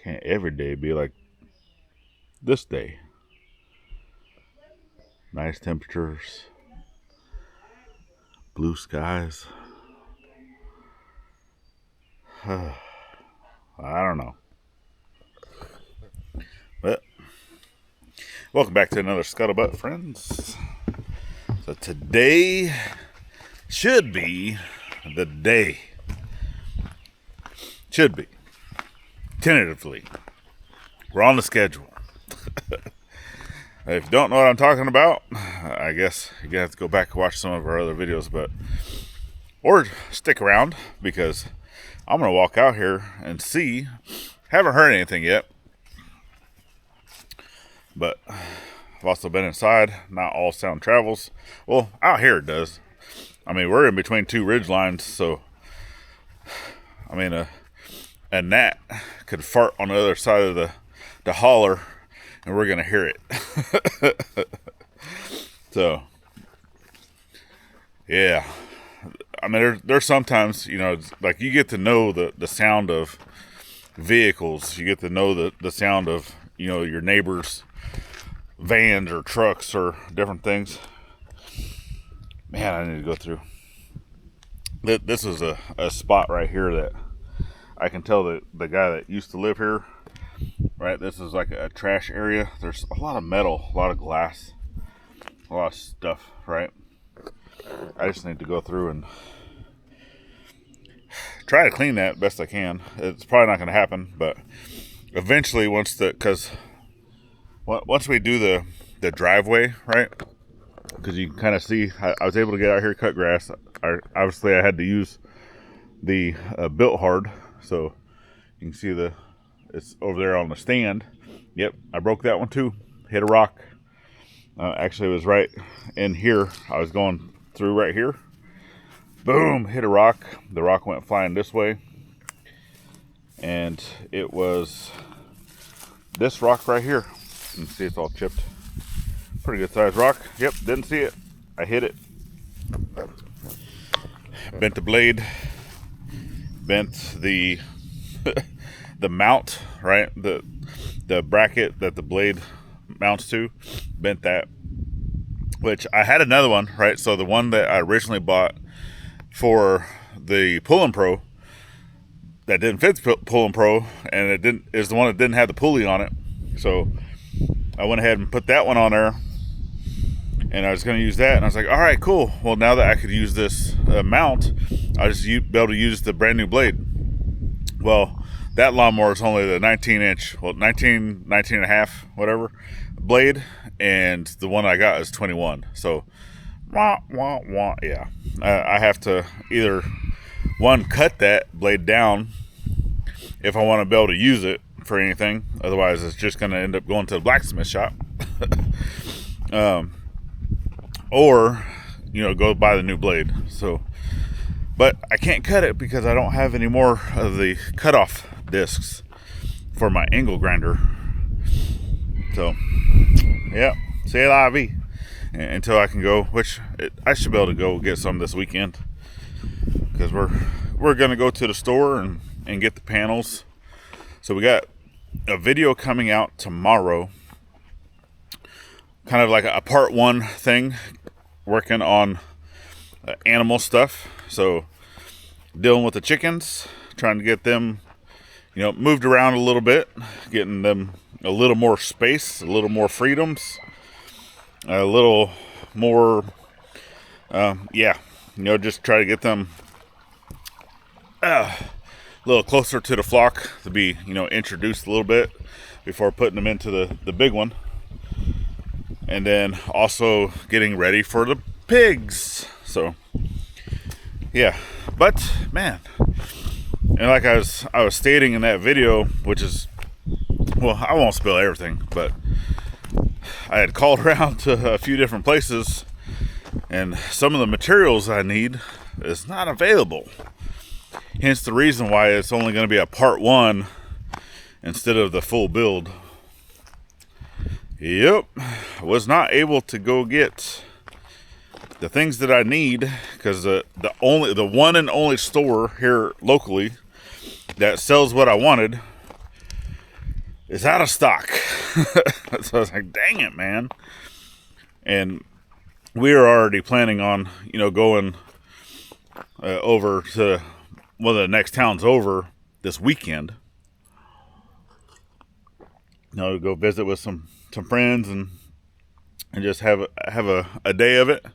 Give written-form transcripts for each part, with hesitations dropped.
Can't every day be like this day. Nice temperatures, blue skies. I don't know. But welcome back to another Scuttlebutt, friends. So today should be the day. Should be. Tentatively. We're on the schedule. If you don't know what I'm talking about, I guess you're going to have to go back and watch some of our other videos, or stick around, because I'm going to walk out here and see. Haven't heard anything yet, but I've also been inside. Not all sound travels. Well, out here it does. I mean, we're in between two ridge lines, so I mean, a gnat could fart on the other side of the holler, and we're gonna hear it. So, yeah. I mean, there's sometimes, you know, like you get to know the sound of vehicles. You get to know the sound of, you know, your neighbors' vans or trucks or different things. Man, I need to go through. This is a spot right here that I can tell that the guy that used to live here, right? This is like a trash area. There's a lot of metal, a lot of glass, a lot of stuff, right? I just need to go through and try to clean that best I can. It's probably not going to happen, but eventually once we do the driveway, right? Because you can kind of see, I was able to get out here, cut grass. Obviously I had to use the built hard, so you can see it's over there on the stand. Yep, I broke that one too. Hit a rock. Actually, it was right in here. I was going through right here. Boom, hit a rock. The rock went flying this way, and it was this rock right here. You can see it's all chipped. Pretty good sized rock. Yep, didn't see it. I hit it. Bent the blade. Bent the the mount, right? The bracket that the blade mounts to. Bent that. Which I had another one, right? So the one that I originally bought for the Pullin' Pro that didn't fit the Pullin' Pro, and is the one that didn't have the pulley on it. So I went ahead and put that one on there, and I was going to use that, and I was like, all right, cool. Well, now that I could use this mount, I'll just be able to use the brand new blade. Well, that lawnmower is only the 19 and a half, whatever, blade, and the one I got is 21. So, yeah. I have to either, one, cut that blade down if I want to be able to use it for anything. Otherwise, it's just going to end up going to the blacksmith shop. Or, you know, go buy the new blade. So, but I can't cut it because I don't have any more of the cutoff discs for my angle grinder. So, yeah, c'est la vie. Until I can go, I should be able to go get some this weekend, because we're gonna go to the store and get the panels. So we got a video coming out tomorrow, kind of like a part one thing, working on animal stuff. So dealing with the chickens, trying to get them, you know, moved around a little bit, getting them a little more space, a little more freedoms, a little more, you know, just try to get them a little closer to the flock, to be, you know, introduced a little bit before putting them into the big one. And then also getting ready for the pigs. So, yeah. But, man, and like I was stating in that video, which is, well, I won't spill everything, but I had called around to a few different places, and some of the materials I need is not available. Hence the reason why it's only going to be a part one instead of the full build. Yep, I was not able to go get the things that I need, because the one and only store here locally that sells what I wanted is out of stock. So I was like, dang it, man. And we are already planning on, going over to one of the next towns over this weekend. Go visit with some friends and just have a day of it.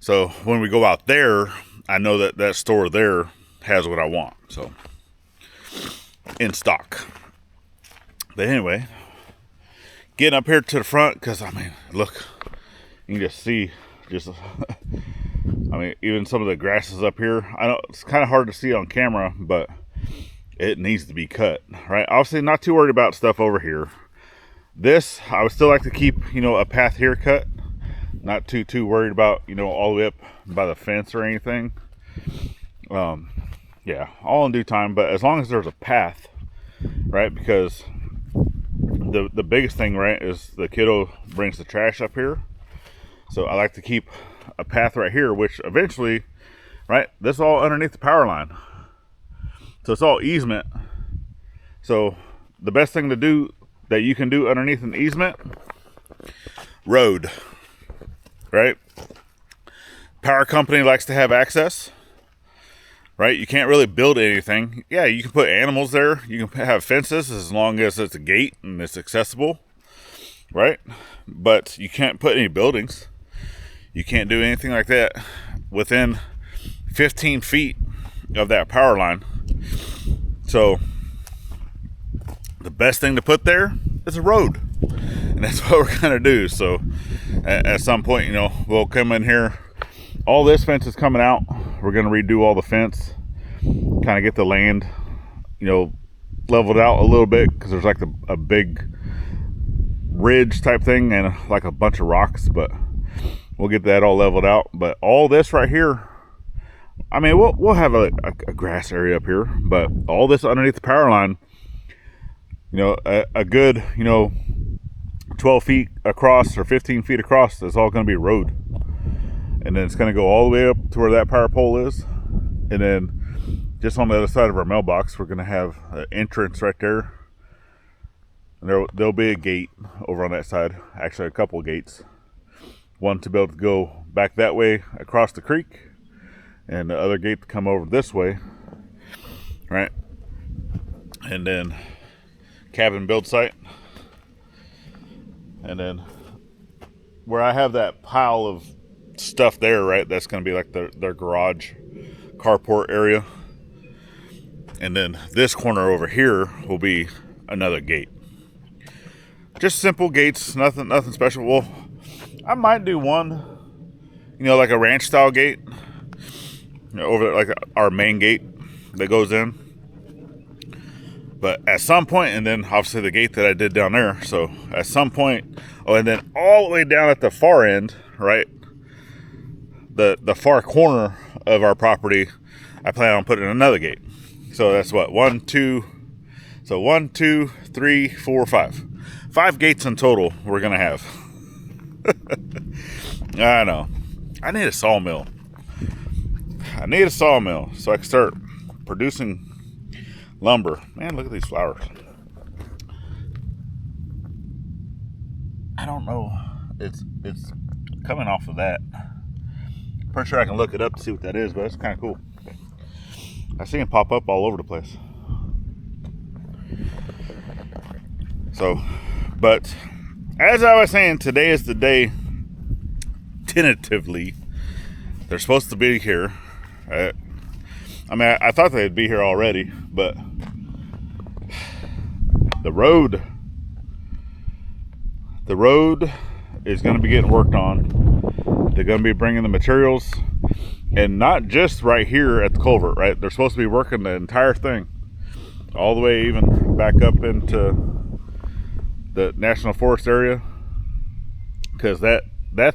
So when we go out there, I know that store there has what I want. So in stock. But anyway, getting up here to the front, because look, you can just see even some of the grasses up here. I know it's kind of hard to see on camera, but it needs to be cut, right? Obviously not too worried about stuff over here. This, I would still like to keep, a path here cut. Not too worried about, all the way up by the fence or anything. Yeah, all in due time, but as long as there's a path, right? Because the biggest thing, right, is the kiddo brings the trash up here. So I like to keep a path right here, which eventually, right, this is all underneath the power line. So it's all easement. So the best thing to do that you can do underneath an easement, road, right? Power company likes to have access, right? You can't really build anything. Yeah, you can put animals there. You can have fences as long as it's a gate and it's accessible, right? But you can't put any buildings. You can't do anything like that within 15 feet of that power line. So the best thing to put there is a road, and that's what we're gonna do. So at some point, we'll come in here. All this fence is coming out. We're gonna redo all the fence, kind of get the land, leveled out a little bit, because there's like a big ridge type thing and like a bunch of rocks, but we'll get that all leveled out. But all this right here, we'll have a grass area up here, but all this underneath the power line, a good 12 feet across or 15 feet across is all going to be road. And then it's going to go all the way up to where that power pole is. And then just on the other side of our mailbox, we're going to have an entrance right there. And there'll be a gate over on that side. Actually, a couple of gates. One to be able to go back that way across the creek, and the other gate to come over this way, right? And then cabin build site. And then where I have that pile of stuff there, right, that's going to be like their garage carport area. And then this corner over here will be another gate. Just simple gates, nothing special. Well, I might do one, like a ranch style gate, over like our main gate that goes in. But at some point, and then obviously the gate that I did down there. So at some point, and then all the way down at the far end, right, the far corner of our property, I plan on putting another gate. So that's what, 1, 2, 3, 4, 5. 5 gates in total we're gonna have. I know. I need a sawmill. So I can start producing lumber. Man, look at these flowers. I don't know. It's coming off of that. Pretty sure I can look it up to see what that is, but it's kind of cool. I see them pop up all over the place. So, but as I was saying, today is the day. Tentatively, they're supposed to be here. I thought they'd be here already, but the road is going to be getting worked on. They're going to be bringing the materials, and not just right here at the culvert, right? They're supposed to be working the entire thing, all the way even back up into the National Forest area, because that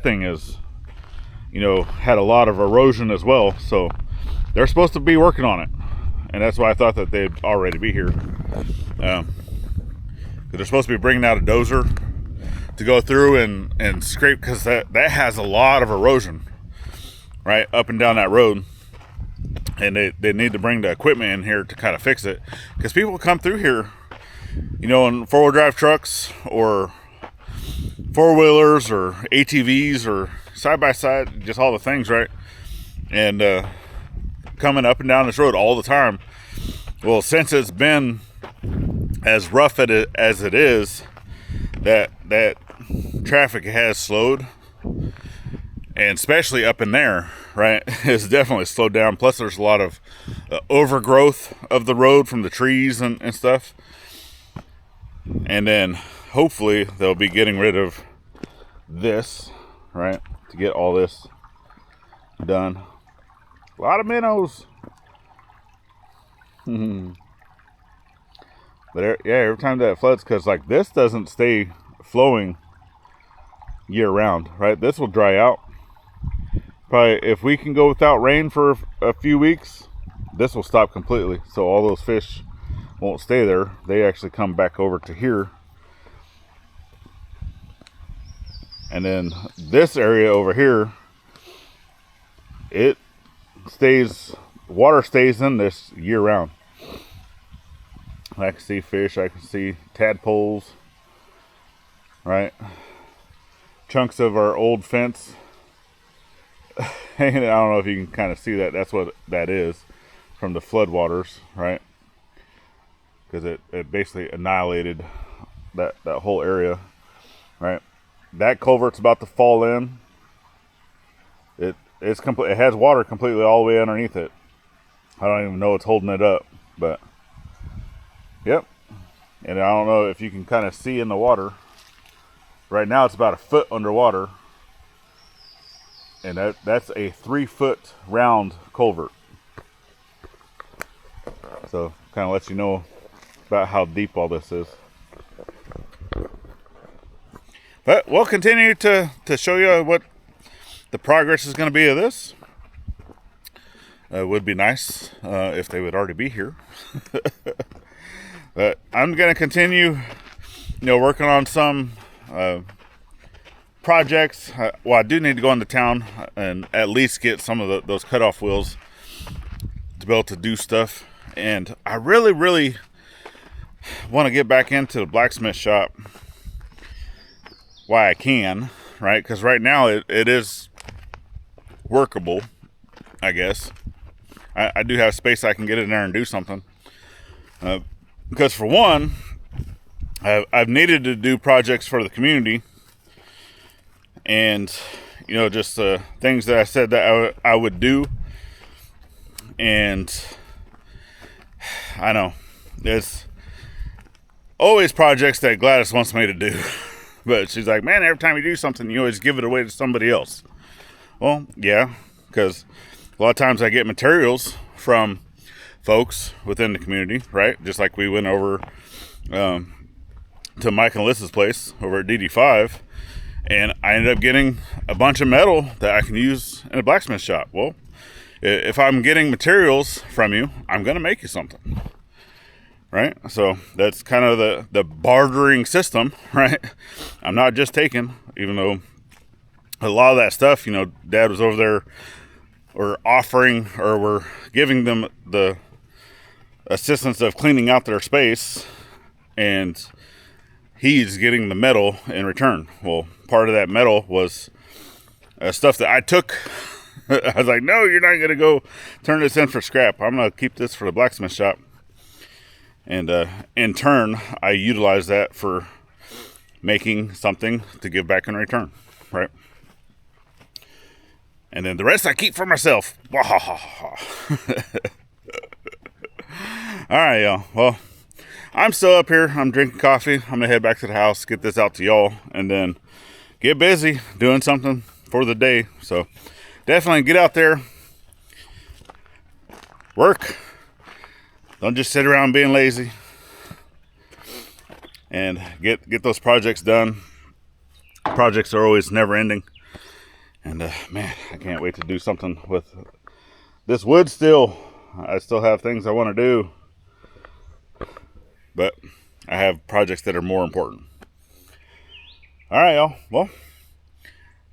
thing is, had a lot of erosion as well. So they're supposed to be working on it, and that's why I thought that they'd already be here. Because they're supposed to be bringing out a dozer to go through and scrape, because that has a lot of erosion, right, up and down that road. And they need to bring the equipment in here to kind of fix it, because people come through here you know, in four-wheel drive trucks or four-wheelers or ATVs or side-by-side, just all the things, right? And coming up and down this road all the time. Well, since it's been as rough as it is, that traffic has slowed, and especially up in there, right, it's definitely slowed down. Plus there's a lot of overgrowth of the road from the trees and stuff. And then hopefully they'll be getting rid of this, right, to get all this done. A lot of minnows. But yeah, every time that floods, because like this doesn't stay flowing year round, right? This will dry out. Probably if we can go without rain for a few weeks, this will stop completely. So all those fish won't stay there. They actually come back over to here. And then this area over here, it stays, water stays in this year round. I can see fish, I can see tadpoles, right? Chunks of our old fence. And I don't know if you can kind of see that. That's what that is from the floodwaters, right? Because it basically annihilated that whole area, right? That culvert's about to fall in. It's complete. It has water completely all the way underneath it. I don't even know what's holding it up, but yep. And I don't know if you can kind of see in the water. Right now it's about a foot underwater. And that's a 3-foot round culvert. So kind of lets you know about how deep all this is. But we'll continue to show you what the progress is going to be of this. It would be nice if they would already be here. But I'm going to continue, working on some projects. Well, I do need to go into town and at least get some of those cutoff wheels to be able to do stuff. And I really, really want to get back into the blacksmith shop while I can, right? Because right now it is workable, I guess. I do have space I can get in there and do something. Because for one, I've needed to do projects for the community. And, just things that I said that I would do. And I know there's always projects that Gladys wants me to do. But she's like, man, every time you do something, you always give it away to somebody else. Well, yeah, because a lot of times I get materials from folks within the community, right? Just like we went over to Mike and Alyssa's place over at DD5, and I ended up getting a bunch of metal that I can use in a blacksmith shop. Well, if I'm getting materials from you, I'm going to make you something, right? So that's kind of the bartering system, right? I'm not just taking, even though a lot of that stuff, Dad was over there or offering, or we're giving them the assistance of cleaning out their space, and he's getting the metal in return. Well, part of that metal was stuff that I took. I was like, no, you're not going to go turn this in for scrap. I'm going to keep this for the blacksmith shop. And in turn, I utilize that for making something to give back in return, right? And then the rest I keep for myself. All right, y'all. Well, I'm still up here. I'm drinking coffee. I'm going to head back to the house, get this out to y'all, and then get busy doing something for the day. So definitely get out there, work. Don't just sit around being lazy, and get those projects done. Projects are always never ending. And man, I can't wait to do something with this wood still. I still have things I want to do, but I have projects that are more important. All right, y'all. Well,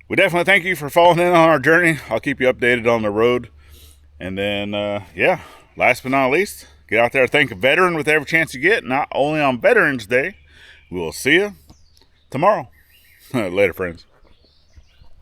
we definitely thank you for following in on our journey. I'll keep you updated on the road. And then, yeah, last but not least, Get out there, thank a veteran with every chance you get, not only on Veterans Day. We will see you tomorrow. Later, friends.